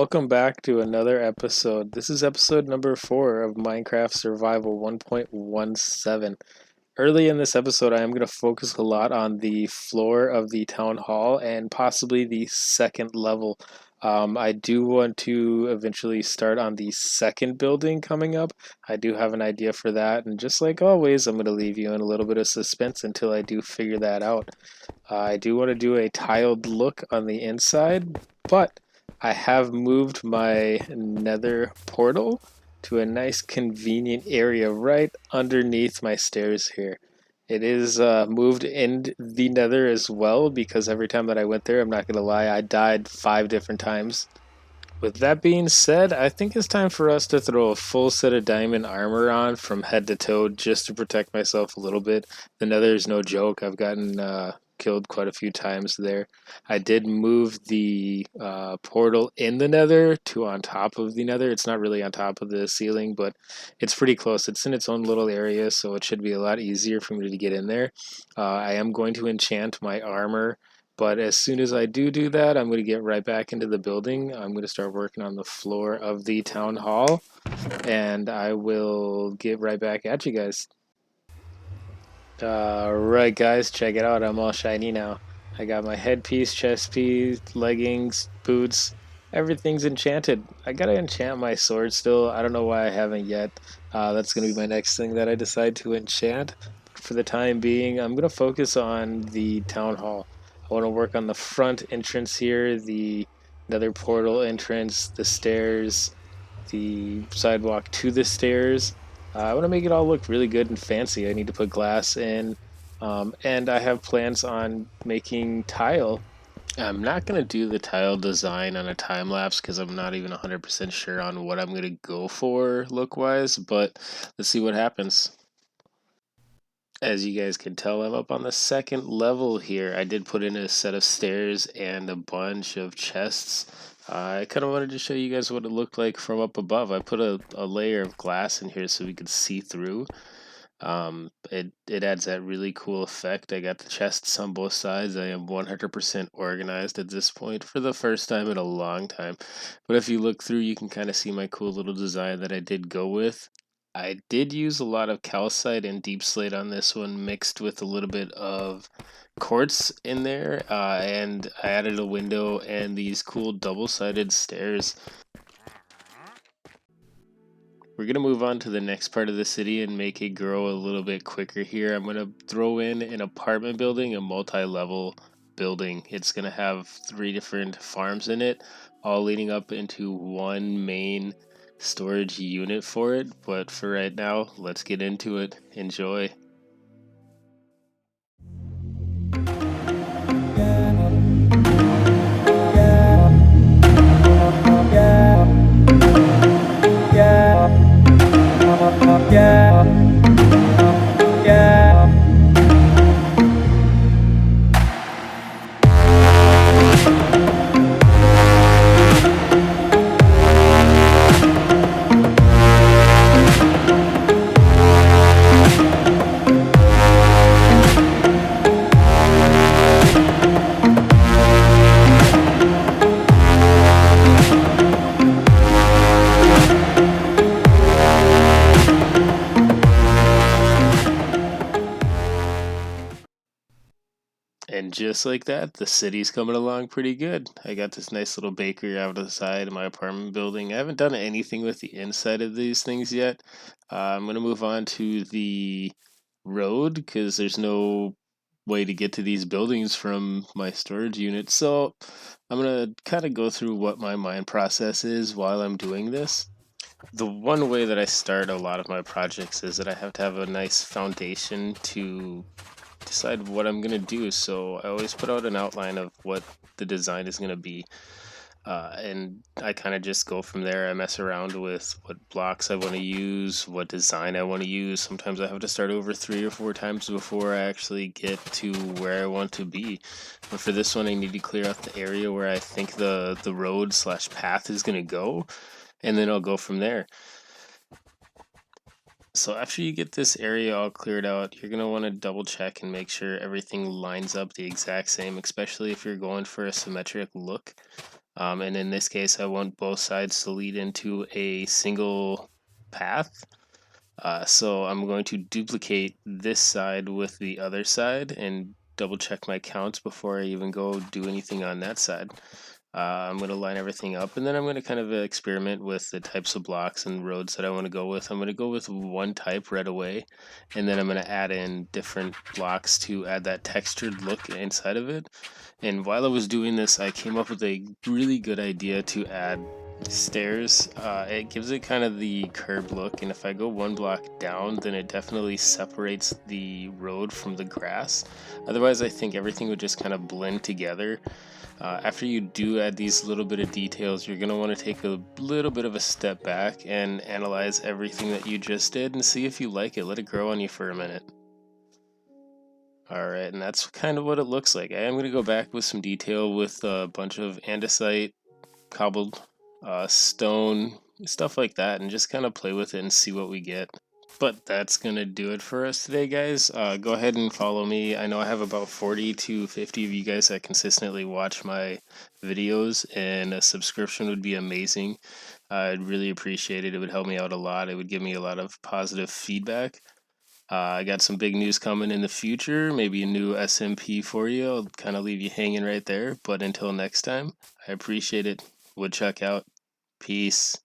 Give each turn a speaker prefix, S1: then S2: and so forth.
S1: welcome back to another episode. This is episode number 4 of Minecraft Survival 1.17. Early in this episode, I am going to focus a lot on the floor of the town hall and possibly the second level. I do want to eventually start on the second building coming up. I do have an idea for that, and just like always, I'm going to leave you in a little bit of suspense until I do figure that out. I do want to do a tiled look on the inside, but I have moved my nether portal to a nice convenient area right underneath my stairs here. It is moved in the nether as well because every time that I went there, I'm not going to lie, I died 5 different times. With that being said, I think it's time for us to throw a full set of diamond armor on from head to toe just to protect myself a little bit. The nether is no joke. I've gotten killed quite a few times there. I did move the portal in the nether to on top of the nether. It's not really on top of the ceiling, but it's pretty close. It's in its own little area, so it should be a lot easier for me to get in there. I am going to enchant my armor, but as soon as I do that, I'm going to get right back into the building. I'm going to start working on the floor of the town hall, and I will get right back at you guys. Right, guys, check it out. I'm all shiny now. I got my headpiece, chest piece, leggings, boots. Everything's enchanted. I gotta enchant my sword still. I don't know why I haven't yet. That's gonna be my next thing that I decide to enchant. For the time being, I'm gonna focus on the town hall. I want to work on the front entrance here, the nether portal entrance, the stairs, the sidewalk to the stairs. I want to make it all look really good and fancy. I need to put glass in, and I have plans on making tile. I'm not going to do the tile design on a time lapse because I'm not even 100% sure on what I'm going to go for look wise, but let's see what happens. As you guys can tell, I'm up on the second level here. I did put in a set of stairs and a bunch of chests. I kind of wanted to show you guys what it looked like from up above. I put a layer of glass in here so we could see through. It adds that really cool effect. I got the chests on both sides. I am 100% organized at this point for the first time in a long time. But if you look through, you can kind of see my cool little design that I did go with. I did use a lot of calcite and deep slate on this one, mixed with a little bit of quartz in there, and I added a window and these cool double-sided stairs. We're going to move on to the next part of the city and make it grow a little bit quicker here. I'm going to throw in an apartment building, a multi-level building. It's going to have 3 different farms in it, all leading up into one main storage unit for it. But for right now, let's get into it. Enjoy. And just like that, the city's coming along pretty good. I got this nice little bakery out of the side of my apartment building. I haven't done anything with the inside of these things yet. I'm going to move on to the road because there's no way to get to these buildings from my storage unit. So I'm going to kind of go through what my mind process is while I'm doing this. The one way that I start a lot of my projects is that I have to have a nice foundation to decide what I'm gonna do. So I always put out an outline of what the design is gonna be, and I kind of just go from there. I mess around with what blocks I want to use, what design I want to use. Sometimes I have to start over 3 or 4 times before I actually get to where I want to be. But for this one, I need to clear out the area where I think the road / path is gonna go, and then I'll go from there. So after you get this area all cleared out, you're going to want to double check and make sure everything lines up the exact same, especially if you're going for a symmetric look. And in this case, I want both sides to lead into a single path. So I'm going to duplicate this side with the other side and double check my counts before I even go do anything on that side. I'm going to line everything up, and then I'm going to kind of experiment with the types of blocks and roads that I want to go with. I'm going to go with one type right away, and then I'm going to add in different blocks to add that textured look inside of it. And while I was doing this, I came up with a really good idea to add stairs. It gives it kind of the curb look, and if I go one block down, then it definitely separates the road from the grass. Otherwise, I think everything would just kind of blend together. After you do add these little bit of details, you're going to want to take a little bit of a step back and analyze everything that you just did and see if you like it. Let it grow on you for a minute. Alright, and that's kind of what it looks like. I am going to go back with some detail with a bunch of andesite, cobbled stone, stuff like that, and just kind of play with it and see what we get. But that's going to do it for us today, guys. Go ahead and follow me. I know I have about 40 to 50 of you guys that consistently watch my videos, and a subscription would be amazing. I'd really appreciate it. It would help me out a lot. It would give me a lot of positive feedback. I got some big news coming in the future, maybe a new SMP for you. I'll kind of leave you hanging right there. But until next time, I appreciate it. Woodchuck out. Peace.